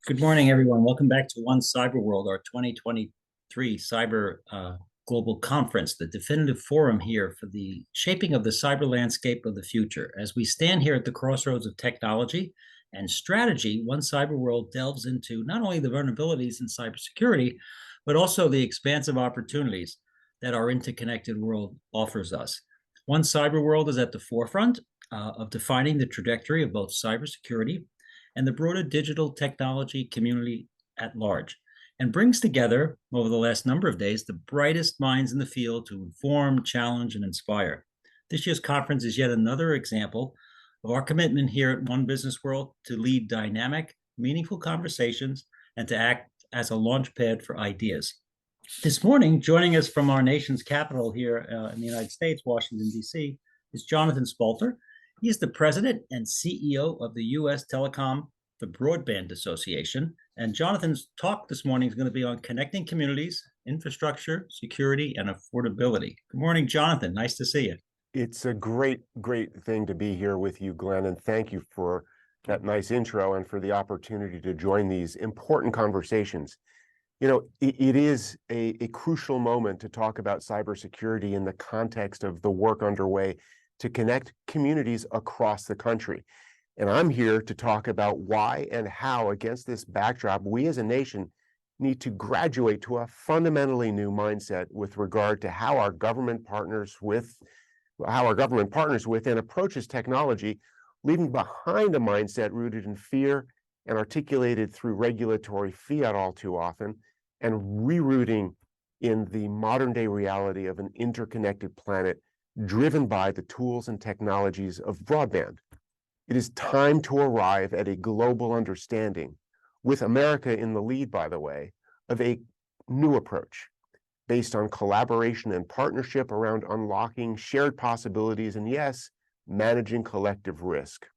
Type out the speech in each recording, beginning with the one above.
Good morning, everyone. Welcome back to One Cyber World, our 2023 Cyber Global Conference, the definitive forum here for the shaping of the cyber landscape of the future. As we stand here at the crossroads of technology and strategy, One Cyber World delves into not only the vulnerabilities in cybersecurity, but also the expansive opportunities that our interconnected world offers us. One Cyber World is at the forefront of defining the trajectory of both cybersecurity and the broader digital technology community at large, and brings together, over the last number of days, the brightest minds in the field to inform, challenge, and inspire. This year's conference is yet another example of our commitment here at One Business World to lead dynamic, meaningful conversations and to act as a launchpad for ideas. This morning, joining us from our nation's capital here in the United States, Washington, D.C., is Jonathan Spalter. He is the president and CEO of the U.S. Telecom, the Broadband Association. And Jonathan's talk this morning is going to be on connecting communities, infrastructure, security, and affordability. Good morning, Jonathan. Nice to see you. It's a great thing to be here with you, Glenn, and thank you for that nice intro and for the opportunity to join these important conversations. You know, it is a crucial moment to talk about cybersecurity in the context of the work underway to connect communities across the country. And I'm here to talk about why and how, against this backdrop, we as a nation need to graduate to a fundamentally new mindset with regard to how our government partners with and approaches technology, leaving behind a mindset rooted in fear and articulated through regulatory fiat all too often, and rerouting in the modern day reality of an interconnected planet driven by the tools and technologies of broadband. It is time to arrive at a global understanding, with America in the lead, by the way, of a new approach based on collaboration and partnership around unlocking shared possibilities and, yes, managing collective risk.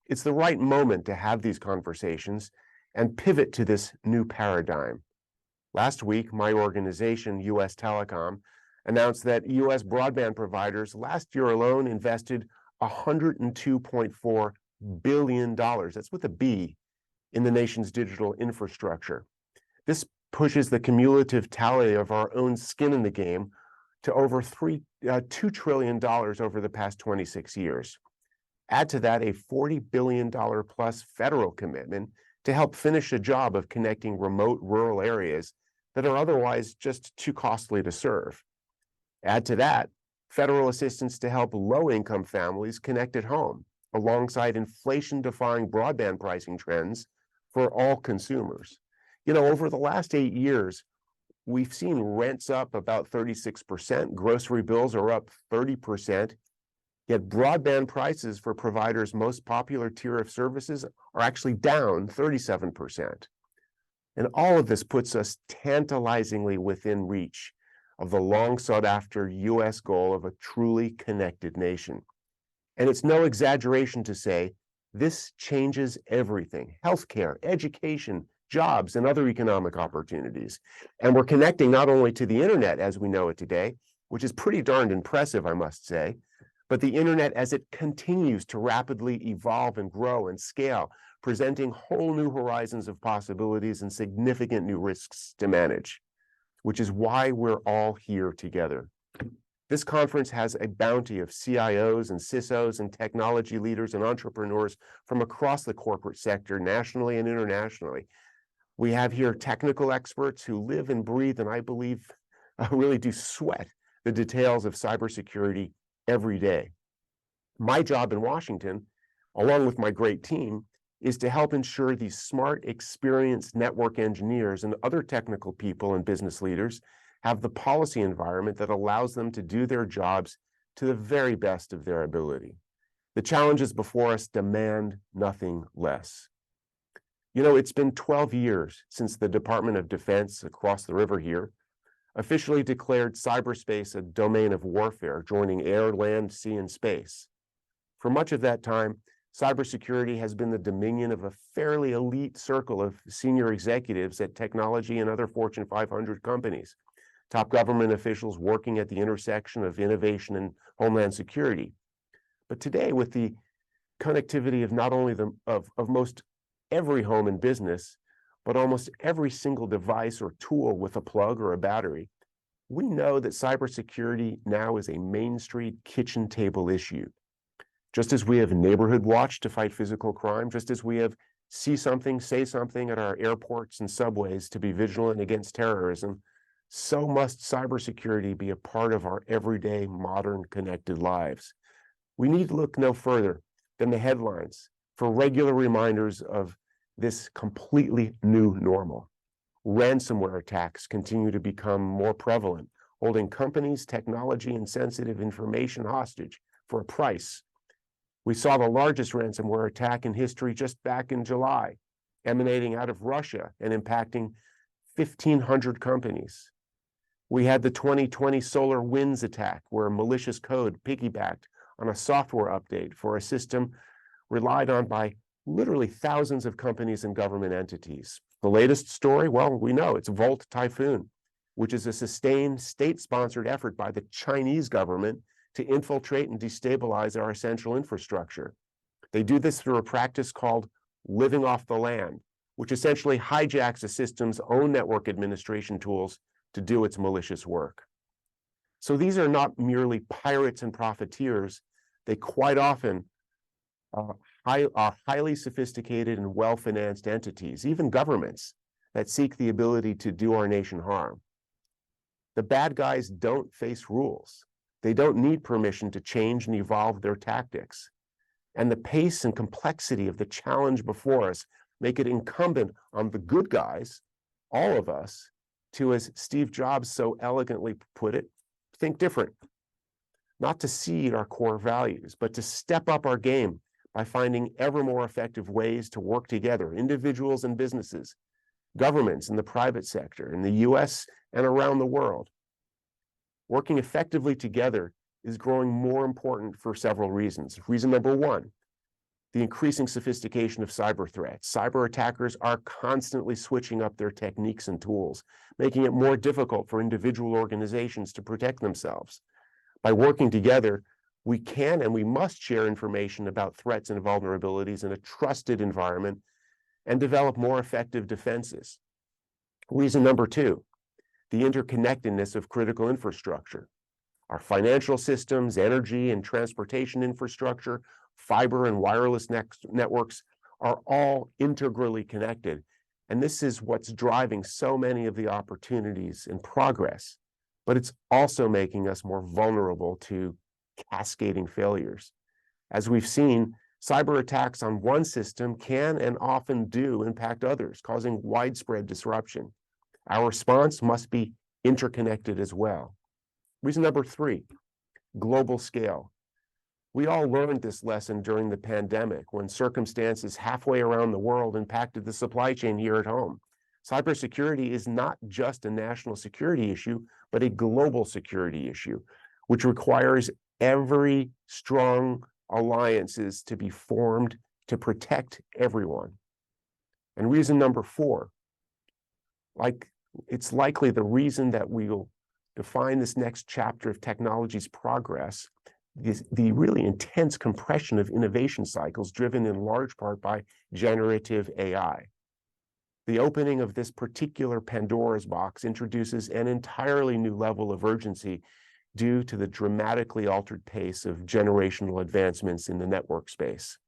It's the right moment to have these conversations and pivot to this new paradigm. Last week, my organization, U.S. Telecom, announced that U.S. broadband providers last year alone invested $102.4 billion, that's with a B, in the nation's digital infrastructure. This pushes the cumulative tally of our own skin in the game to over $2 trillion over the past 26 years. Add to that a $40 billion plus federal commitment to help finish the job of connecting remote rural areas that are otherwise just too costly to serve. Add to that federal assistance to help low-income families connect at home, alongside inflation-defying broadband pricing trends for all consumers. You know, over the last 8 years, we've seen rents up about 36%, grocery bills are up 30%, yet broadband prices for providers' most popular tier of services are actually down 37%. And all of this puts us tantalizingly within reach of the long sought after US goal of a truly connected nation. And it's no exaggeration to say this changes everything: healthcare, education, jobs, and other economic opportunities. And we're connecting not only to the internet as we know it today, which is pretty darned impressive, I must say, but the internet as it continues to rapidly evolve and grow and scale, presenting whole new horizons of possibilities and significant new risks to manage, which is why we're all here together. This conference has a bounty of CIOs and CISOs and technology leaders and entrepreneurs from across the corporate sector, nationally and internationally. We have here technical experts who live and breathe, and I believe really do sweat the details of cybersecurity every day. My job in Washington, along with my great team, is to help ensure these smart, experienced network engineers and other technical people and business leaders have the policy environment that allows them to do their jobs to the very best of their ability. The challenges before us demand nothing less. You know, it's been 12 years since the Department of Defense across the river here officially declared cyberspace a domain of warfare, joining air, land, sea, and space. For much of that time, cybersecurity has been the dominion of a fairly elite circle of senior executives at technology and other Fortune 500 companies, top government officials working at the intersection of innovation and homeland security. But today, with the connectivity of not only of most every home and business, but almost every single device or tool with a plug or a battery, we know that cybersecurity now is a Main Street kitchen table issue. Just as we have Neighborhood Watch to fight physical crime, just as we have see something, say something at our airports and subways to be vigilant against terrorism, so must cybersecurity be a part of our everyday modern connected lives. We need to look no further than the headlines for regular reminders of this completely new normal. Ransomware attacks continue to become more prevalent, holding companies, technology, and sensitive information hostage for a price. We saw the largest ransomware attack in history just back in July, emanating out of Russia and impacting 1,500 companies. We had the 2020 SolarWinds attack, where malicious code piggybacked on a software update for a system relied on by literally thousands of companies and government entities. The latest story, well, we know it's Volt Typhoon, which is a sustained state-sponsored effort by the Chinese government to infiltrate and destabilize our essential infrastructure. They do this through a practice called living off the land, which essentially hijacks a system's own network administration tools to do its malicious work. So these are not merely pirates and profiteers. They quite often are highly sophisticated and well-financed entities, even governments, that seek the ability to do our nation harm. The bad guys don't face rules. They don't need permission to change and evolve their tactics. And the pace and complexity of the challenge before us make it incumbent on the good guys, all of us, to, as Steve Jobs so elegantly put it, think different. Not to cede our core values, but to step up our game by finding ever more effective ways to work together, individuals and businesses, governments in the private sector, in the US and around the world. Working effectively together is growing more important for several reasons. Reason number one, the increasing sophistication of cyber threats. Cyber attackers are constantly switching up their techniques and tools, making it more difficult for individual organizations to protect themselves. By working together, we can and we must share information about threats and vulnerabilities in a trusted environment and develop more effective defenses. Reason number two, the interconnectedness of critical infrastructure. Our financial systems, energy and transportation infrastructure, fiber and wireless networks are all integrally connected. And this is what's driving so many of the opportunities and progress, but it's also making us more vulnerable to cascading failures. As we've seen, cyber attacks on one system can and often do impact others, causing widespread disruption. Our response must be interconnected as well. Reason number three, global scale. We all learned this lesson during the pandemic when circumstances halfway around the world impacted the supply chain here at home. Cybersecurity is not just a national security issue, but a global security issue, which requires every strong alliances to be formed to protect everyone. And reason number four, it's likely the reason that we'll define this next chapter of technology's progress is the really intense compression of innovation cycles driven in large part by generative AI. The opening of this particular Pandora's box introduces an entirely new level of urgency due to the dramatically altered pace of generational advancements in the network space.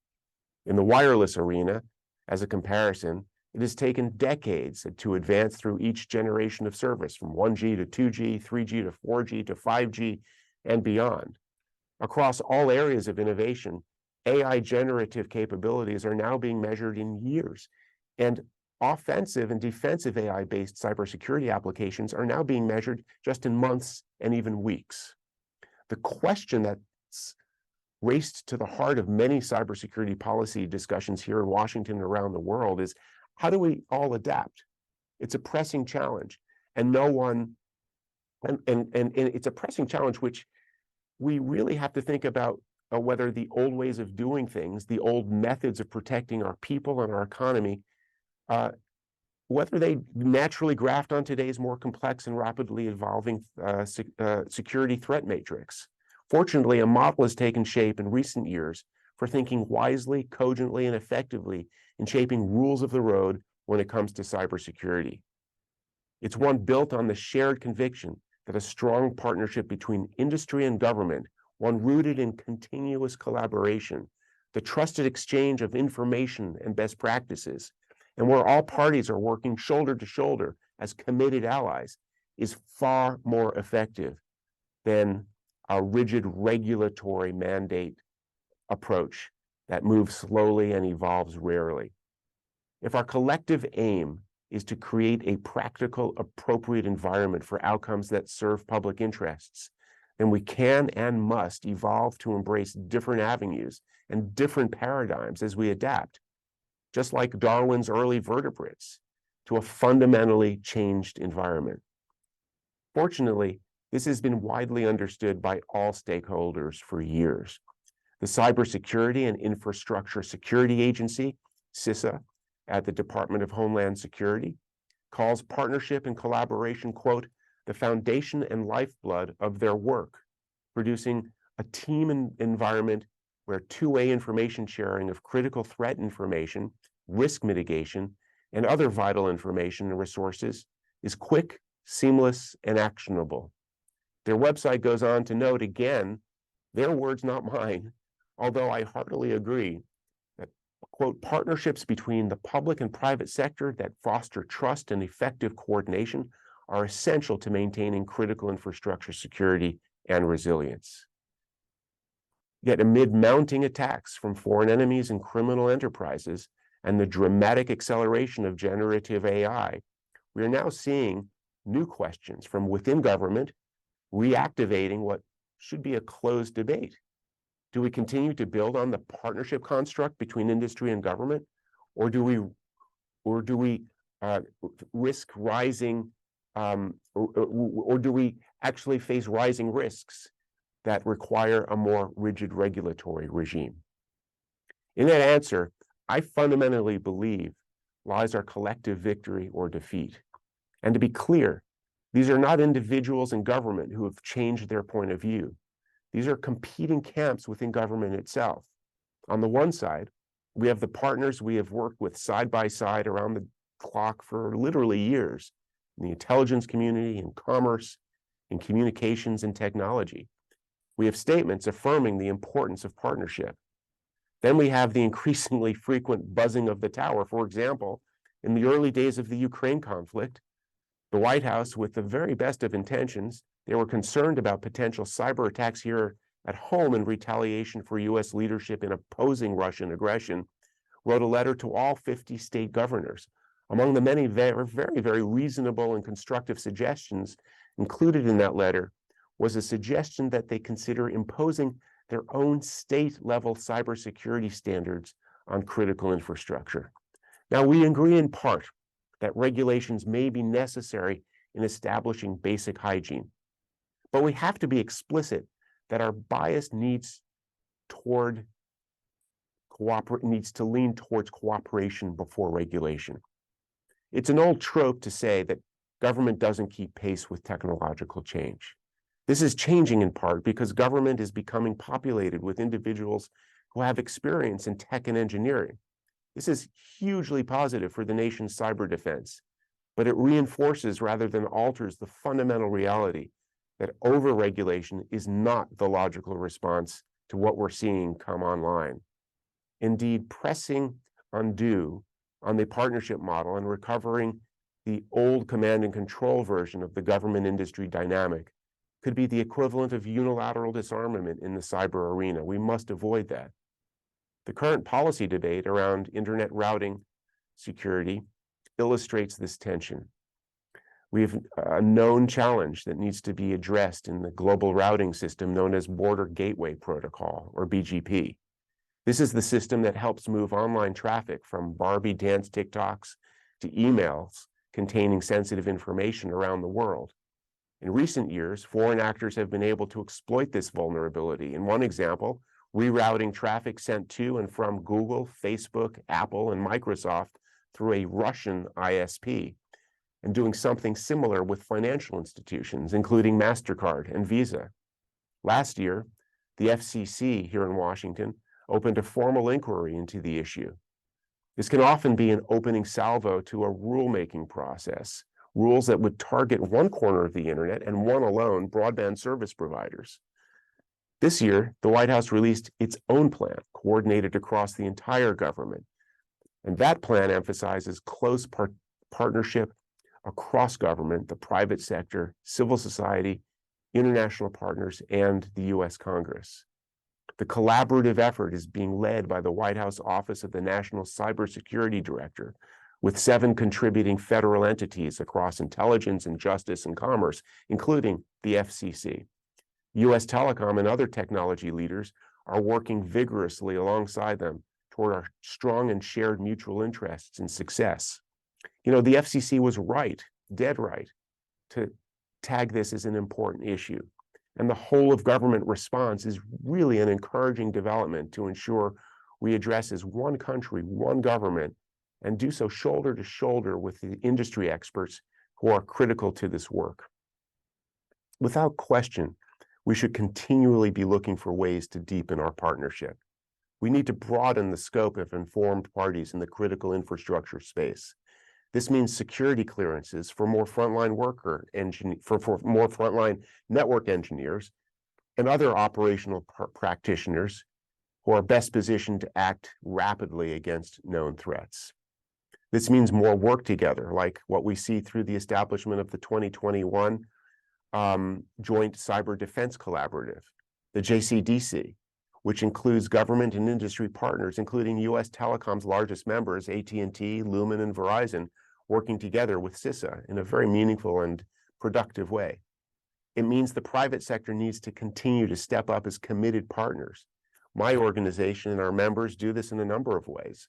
In the wireless arena, as a comparison, it has taken decades to advance through each generation of service, from 1G to 2G, 3G to 4G to 5G, and beyond. Across all areas of innovation, AI generative capabilities are now being measured in years, and offensive and defensive AI-based cybersecurity applications are now being measured just in months and even weeks. The question that's raced to the heart of many cybersecurity policy discussions here in Washington and around the world is, how do we all adapt? It's a pressing challenge, and it's a pressing challenge which we really have to think about whether the old ways of doing things, the old methods of protecting our people and our economy, whether they naturally graft on today's more complex and rapidly evolving security threat matrix. Fortunately, a model has taken shape in recent years for thinking wisely, cogently, and effectively in shaping rules of the road when it comes to cybersecurity. It's one built on the shared conviction that a strong partnership between industry and government, one rooted in continuous collaboration, the trusted exchange of information and best practices, and where all parties are working shoulder to shoulder as committed allies, is far more effective than a rigid regulatory mandate approach that moves slowly and evolves rarely. If our collective aim is to create a practical, appropriate environment for outcomes that serve public interests, then we can and must evolve to embrace different avenues and different paradigms as we adapt, just like Darwin's early vertebrates, to a fundamentally changed environment. Fortunately, this has been widely understood by all stakeholders for years. The Cybersecurity and Infrastructure Security Agency, CISA, at the Department of Homeland Security, calls partnership and collaboration, quote, the foundation and lifeblood of their work, producing a team environment where two-way information sharing of critical threat information, risk mitigation, and other vital information and resources is quick, seamless, and actionable. Their website goes on to note, again, their words, not mine, although I heartily agree, that, quote, partnerships between the public and private sector that foster trust and effective coordination are essential to maintaining critical infrastructure security and resilience. Yet amid mounting attacks from foreign enemies and criminal enterprises and the dramatic acceleration of generative AI, we are now seeing new questions from within government reactivating what should be a closed debate. Do we continue to build on the partnership construct between industry and government, or do we risk rising, or do we actually face rising risks that require a more rigid regulatory regime? In that answer, I fundamentally believe lies our collective victory or defeat. And to be clear, these are not individuals in government who have changed their point of view. These are competing camps within government itself. On the one side, we have the partners we have worked with side by side around the clock for literally years, in the intelligence community, in commerce, in communications and technology. We have statements affirming the importance of partnership. Then we have the increasingly frequent buzzing of the tower. For example, in the early days of the Ukraine conflict, the White House, with the very best of intentions, they were concerned about potential cyber attacks here at home in retaliation for US leadership in opposing Russian aggression, wrote a letter to all 50 state governors. Among the many very reasonable and constructive suggestions included in that letter was a suggestion that they consider imposing their own state-level cybersecurity standards on critical infrastructure. Now, we agree in part that regulations may be necessary in establishing basic hygiene, but we have to be explicit that our bias needs to lean towards cooperation before regulation. It's an old trope to say that government doesn't keep pace with technological change. This is changing in part because government is becoming populated with individuals who have experience in tech and engineering. This is hugely positive for the nation's cyber defense, but it reinforces rather than alters the fundamental reality that overregulation is not the logical response to what we're seeing come online. Indeed, pressing undo on the partnership model and recovering the old command and control version of the government industry dynamic could be the equivalent of unilateral disarmament in the cyber arena. We must avoid that. The current policy debate around internet routing security illustrates this tension. We have a known challenge that needs to be addressed in the global routing system known as Border Gateway Protocol, or BGP. This is the system that helps move online traffic from Barbie dance TikToks to emails containing sensitive information around the world. In recent years, foreign actors have been able to exploit this vulnerability. In one example, rerouting traffic sent to and from Google, Facebook, Apple, and Microsoft through a Russian ISP, and doing something similar with financial institutions, including MasterCard and Visa. Last year, the FCC here in Washington opened a formal inquiry into the issue. This can often be an opening salvo to a rulemaking process, rules that would target one corner of the internet and one alone, broadband service providers. This year, the White House released its own plan, coordinated across the entire government. And that plan emphasizes close partnership across government, the private sector, civil society, international partners, and the US Congress. The collaborative effort is being led by the White House Office of the National Cybersecurity Director, with 7 contributing federal entities across intelligence and justice and commerce, including the FCC. US Telecom and other technology leaders are working vigorously alongside them toward our strong and shared mutual interests and success. You know, the FCC was right, dead right, to tag this as an important issue. And the whole of government response is really an encouraging development to ensure we address as one country, one government, and do so shoulder to shoulder with the industry experts who are critical to this work. Without question, we should continually be looking for ways to deepen our partnership. We need to broaden the scope of informed parties in the critical infrastructure space. This means security clearances for more frontline for more frontline network engineers and other operational practitioners who are best positioned to act rapidly against known threats. This means more work together, like what we see through the establishment of the 2021 Joint Cyber Defense Collaborative, the JCDC, which includes government and industry partners, including US Telecom's largest members, AT&T, Lumen, and Verizon, working together with CISA in a very meaningful and productive way. It means the private sector needs to continue to step up as committed partners. My organization and our members do this in a number of ways.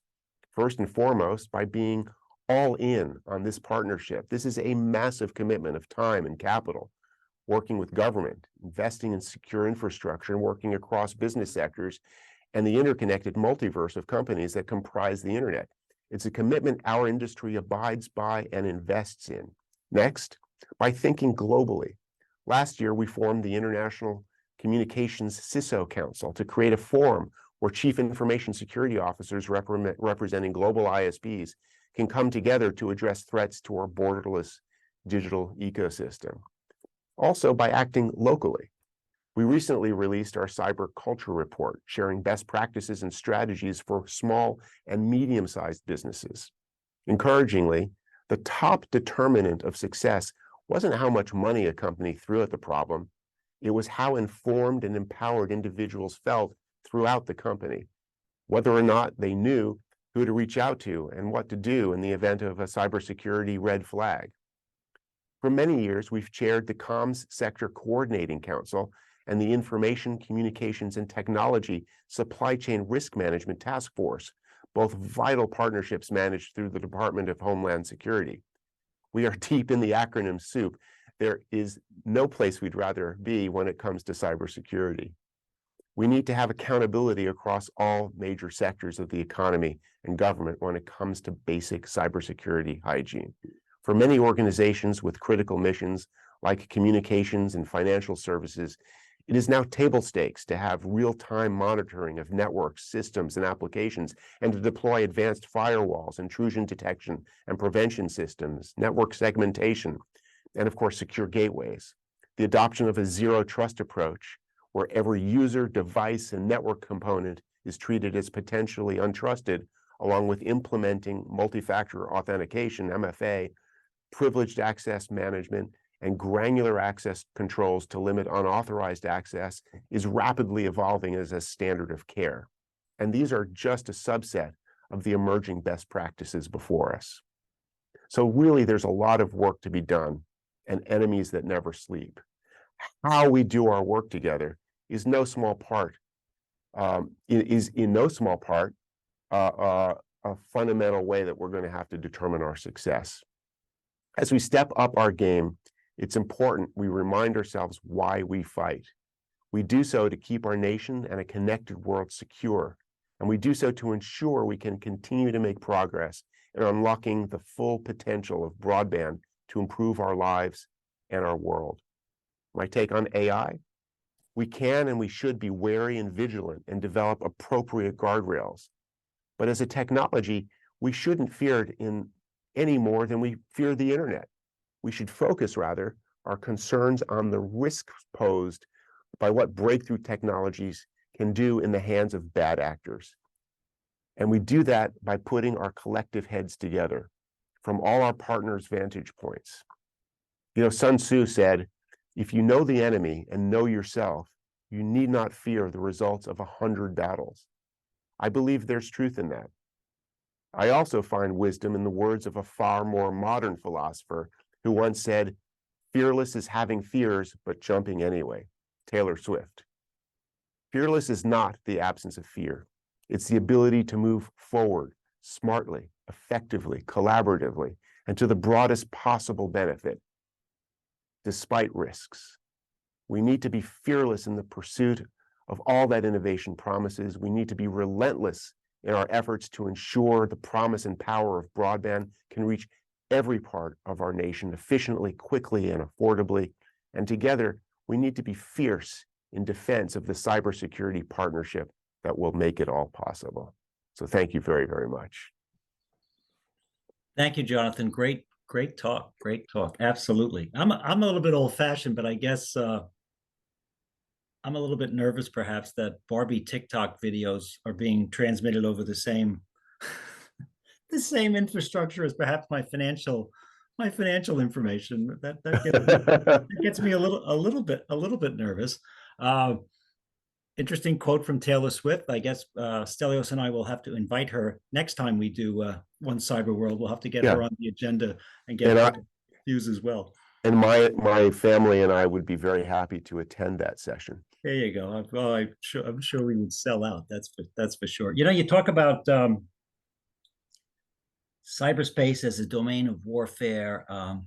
First and foremost, by being all in on this partnership. This is a massive commitment of time and capital, working with government, investing in secure infrastructure, and working across business sectors and the interconnected multiverse of companies that comprise the internet. It's a commitment our industry abides by and invests in. Next, by thinking globally. Last year, we formed the International Communications CISO Council to create a forum where chief information security officers representing global ISPs can come together to address threats to our borderless digital ecosystem. Also, by acting locally. We recently released our cyber culture report, sharing best practices and strategies for small and medium-sized businesses. Encouragingly, the top determinant of success wasn't how much money a company threw at the problem, it was how informed and empowered individuals felt throughout the company, whether or not they knew who to reach out to and what to do in the event of a cybersecurity red flag. For many years, we've chaired the Comms Sector Coordinating Council and the Information, Communications, and Technology Supply Chain Risk Management Task Force, both vital partnerships managed through the Department of Homeland Security. We are deep in the acronym soup. There is no place we'd rather be when it comes to cybersecurity. We need to have accountability across all major sectors of the economy and government when it comes to basic cybersecurity hygiene. For many organizations with critical missions like communications and financial services, it is now table stakes to have real-time monitoring of networks, systems, and applications, and to deploy advanced firewalls, intrusion detection and prevention systems, network segmentation, and of course, secure gateways. The adoption of a zero-trust approach, where every user, device, and network component is treated as potentially untrusted, along with implementing multi-factor authentication, MFA, privileged access management, and granular access controls to limit unauthorized access, is rapidly evolving as a standard of care. And these are just a subset of the emerging best practices before us. So really, there's a lot of work to be done and enemies that never sleep. How we do our work together is in no small part a fundamental way that we're going to have to determine our success. As we step up our game, it's important we remind ourselves why we fight. We do so to keep our nation and a connected world secure, and we do so to ensure we can continue to make progress in unlocking the full potential of broadband to improve our lives and our world. My take on AI? We can and we should be wary and vigilant and develop appropriate guardrails. But as a technology, we shouldn't fear it in any more than we fear the internet. We should focus rather our concerns on the risks posed by what breakthrough technologies can do in the hands of bad actors. And we do that by putting our collective heads together from all our partners' vantage points. You know, Sun Tzu said, if you know the enemy and know yourself, you need not fear the results of 100 battles. I believe there's truth in that. I also find wisdom in the words of a far more modern philosopher who once said, fearless is having fears, but jumping anyway. Taylor Swift. Fearless is not the absence of fear. It's the ability to move forward smartly, effectively, collaboratively, and to the broadest possible benefit, despite risks. We need to be fearless in the pursuit of all that innovation promises. We need to be relentless in our efforts to ensure the promise and power of broadband can reach every part of our nation efficiently, quickly, and affordably. And together, we need to be fierce in defense of the cybersecurity partnership that will make it all possible. So thank you very, very much. Thank you, Jonathan. Great talk. Great talk. Absolutely. I'm a little bit old-fashioned, but I guess I'm a little bit nervous, perhaps, that Barbie TikTok videos are being transmitted over the same the same infrastructure as perhaps my financial information. That gets me a little bit nervous. Interesting quote from Taylor Swift. I guess Stelios and I will have to invite her next time we do One Cyber World. We'll have to get her on the agenda and get her views as well. And my family and I would be very happy to attend that session. There you go. Well, I'm sure we would sell out. That's for sure. You know, you talk about cyberspace as a domain of warfare, and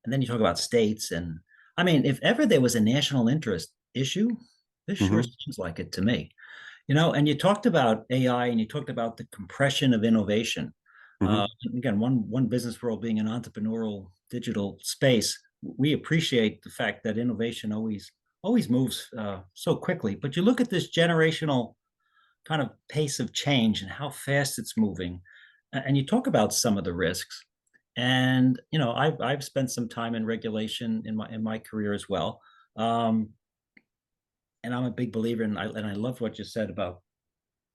then you talk about states. And I mean, if ever there was a national interest issue, this sure seems like it to me. You know, and you talked about AI, and you talked about the compression of innovation. Again, one business world being an entrepreneurial digital space, we appreciate the fact that innovation always moves so quickly. But you look at this generational kind of pace of change and how fast it's moving, and you talk about some of the risks. And you know, I've spent some time in regulation in my career as well. And I'm a big believer in, and I love what you said about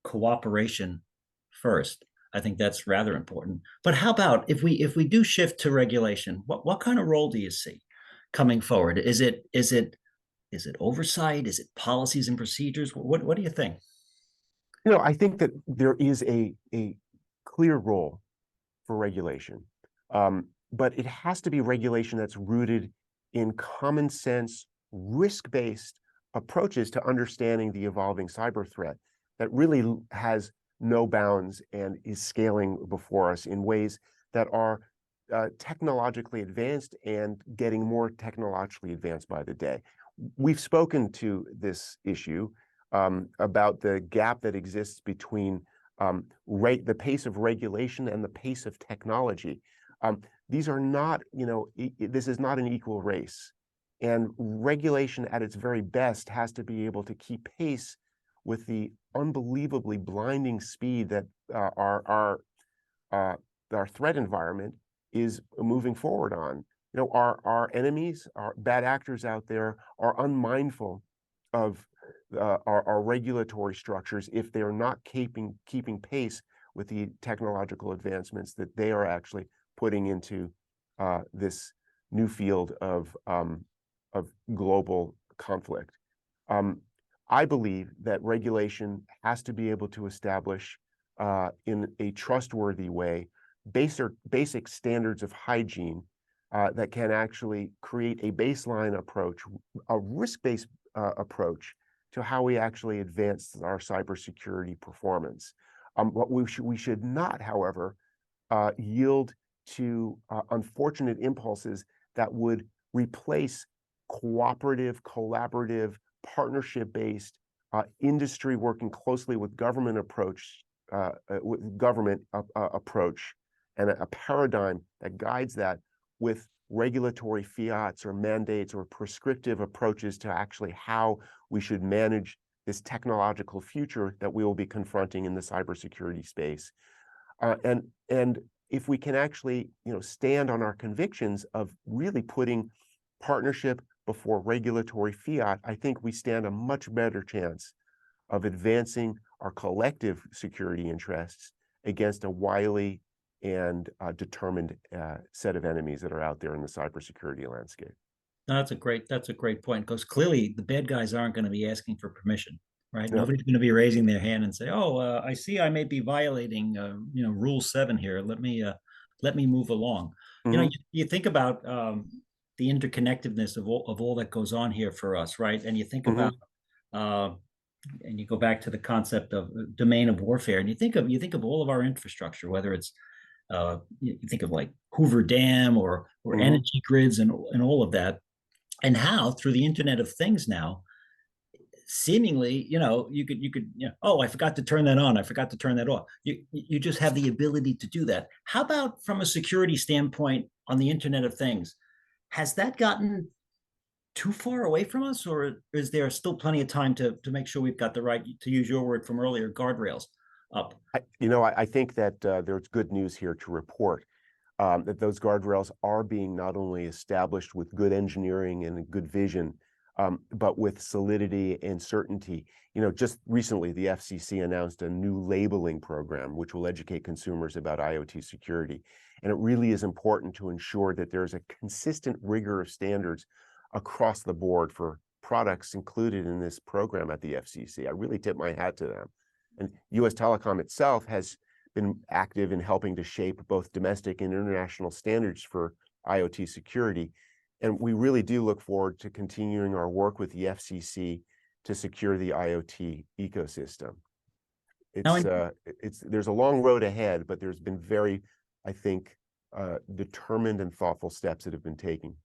cooperation first. I think that's rather important. But how about if we do shift to regulation, what kind of role do you see coming forward? Is it oversight? Is it policies and procedures? What do you think? You know, I think that there is a clear role for regulation, but it has to be regulation that's rooted in common sense, risk-based approaches to understanding the evolving cyber threat that really has no bounds and is scaling before us in ways that are technologically advanced and getting more technologically advanced by the day. We've spoken to this issue about the gap that exists between the pace of regulation and the pace of technology. These are not, you know, this is not an equal race. And regulation at its very best has to be able to keep pace with the unbelievably blinding speed that our threat environment is moving forward on. You know, our enemies, our bad actors out there are unmindful of our regulatory structures if they are not keeping pace with the technological advancements that they are actually putting into this new field of global conflict. I believe that regulation has to be able to establish in a trustworthy way basic standards of hygiene that can actually create a baseline approach, a risk-based approach to how we actually advance our cybersecurity performance. What we should not, however, yield to unfortunate impulses that would replace cooperative, collaborative, partnership-based industry working closely with government approach, approach, and a paradigm that guides that with regulatory fiats or mandates or prescriptive approaches to actually how we should manage this technological future that we will be confronting in the cybersecurity space. And if we can actually, stand on our convictions of really putting partnership before regulatory fiat, I think we stand a much better chance of advancing our collective security interests against a wily and determined set of enemies that are out there in the cybersecurity landscape. No, that's a great point, because clearly the bad guys aren't going to be asking for permission, right? No. Nobody's going to be raising their hand and say, "Oh, I see I may be violating, Rule 7 here. Let me move along." Mhm. You think about the interconnectedness of all that goes on here for us, right? And you think about Mhm. uh, and you go back to the concept of domain of warfare, and you think of all of our infrastructure, whether it's you think of like Hoover Dam or Mhm. energy grids and all of that, and how through the Internet of Things now, seemingly, you could, oh, I forgot to turn that on, I forgot to turn that off. You just have the ability to do that. How about from a security standpoint on the Internet of Things? Has that gotten too far away from us, or is there still plenty of time to make sure we've got the right, to use your word from earlier, guardrails up? I think that there's good news here to report. That those guardrails are being not only established with good engineering and good vision, but with solidity and certainty. Just recently, the FCC announced a new labeling program, which will educate consumers about IoT security. And it really is important to ensure that there's a consistent rigor of standards across the board for products included in this program at the FCC. I really tip my hat to them. And US Telecom itself has been active in helping to shape both domestic and international standards for IoT security. And we really do look forward to continuing our work with the FCC to secure the IoT ecosystem. Now, There's a long road ahead, but there's been very, I think, determined and thoughtful steps that have been taken.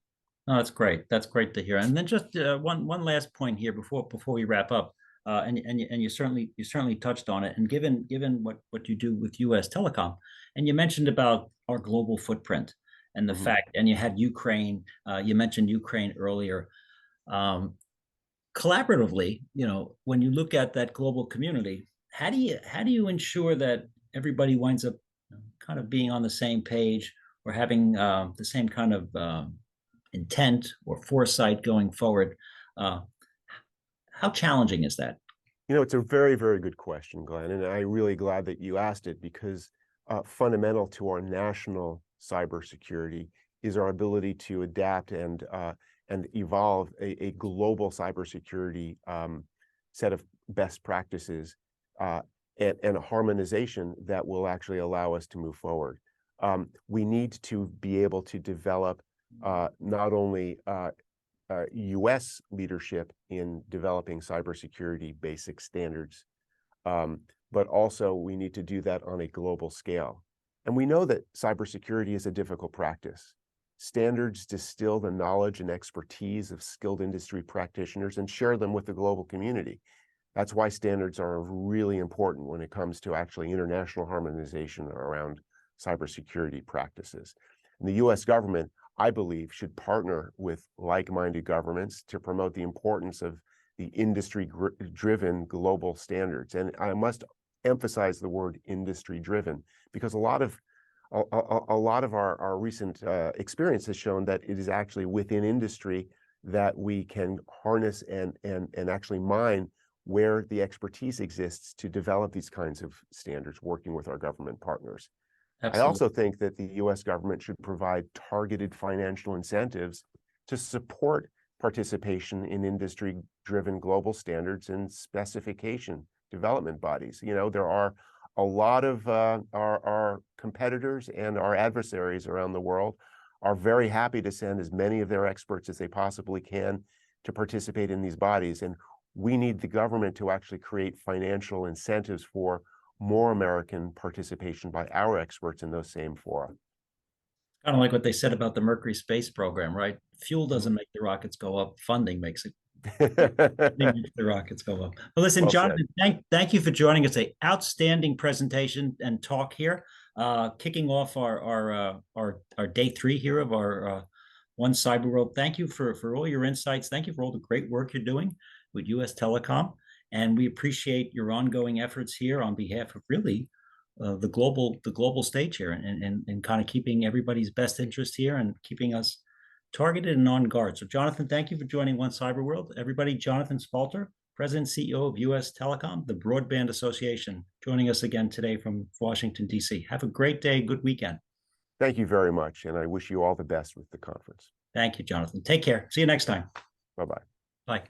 no, that's great. That's great to hear. And then just one last point here before we wrap up. And you certainly touched on it. And given what you do with U.S. Telecom, and you mentioned about our global footprint and the Mhm. fact, and you had Ukraine. You mentioned Ukraine earlier. Um, Collaboratively, when you look at that global community, how do you ensure that everybody winds up kind of being on the same page, or having the same kind of intent or foresight going forward? Uh, how challenging is that? It's a very, very good question, Glenn, and I'm really glad that you asked it because fundamental to our national cybersecurity is our ability to adapt and evolve a global cybersecurity set of best practices uh, and a harmonization that will actually allow us to move forward. We need to be able to develop not only US leadership in developing cybersecurity basic standards, but also we need to do that on a global scale. And we know that cybersecurity is a difficult practice. Standards distill the knowledge and expertise of skilled industry practitioners and share them with the global community. That's why standards are really important when it comes to actually international harmonization around cybersecurity practices. And the US government, I believe, should partner with like-minded governments to promote the importance of the industry-driven global standards. And I must emphasize the word industry-driven because a lot of our recent experience has shown that it is actually within industry that we can harness and actually mine where the expertise exists to develop these kinds of standards, working with our government partners. I Absolutely. also think that the US government should provide targeted financial incentives to support participation in industry-driven global standards and specification development bodies. There are a lot of our competitors and our adversaries around the world are very happy to send as many of their experts as they possibly can to participate in these bodies. And we need the government to actually create financial incentives for more American participation by our experts in those same fora. Kind of like what they said about the Mercury space program, right? Fuel Mhm. doesn't make the rockets go up. Funding makes the rockets go up. Well, listen, Well said. Jonathan, thank you for joining us. A outstanding presentation and talk here, kicking off our day 3 here of our One Cyber World. Thank you for all your insights. Thank you for all the great work you're doing with U.S. Telecom, and we appreciate your ongoing efforts here on behalf of really the global stage here, and kind of keeping everybody's best interest here and keeping us targeted and on guard. So, Jonathan, thank you for joining One Cyber World. Everybody, Jonathan Spalter, President CEO of US Telecom, the Broadband Association, joining us again today from Washington, D.C. Have a great day, good weekend. Thank you very much, and I wish you all the best with the conference. Thank you, Jonathan. Take care. See you next time. Bye-bye. Bye.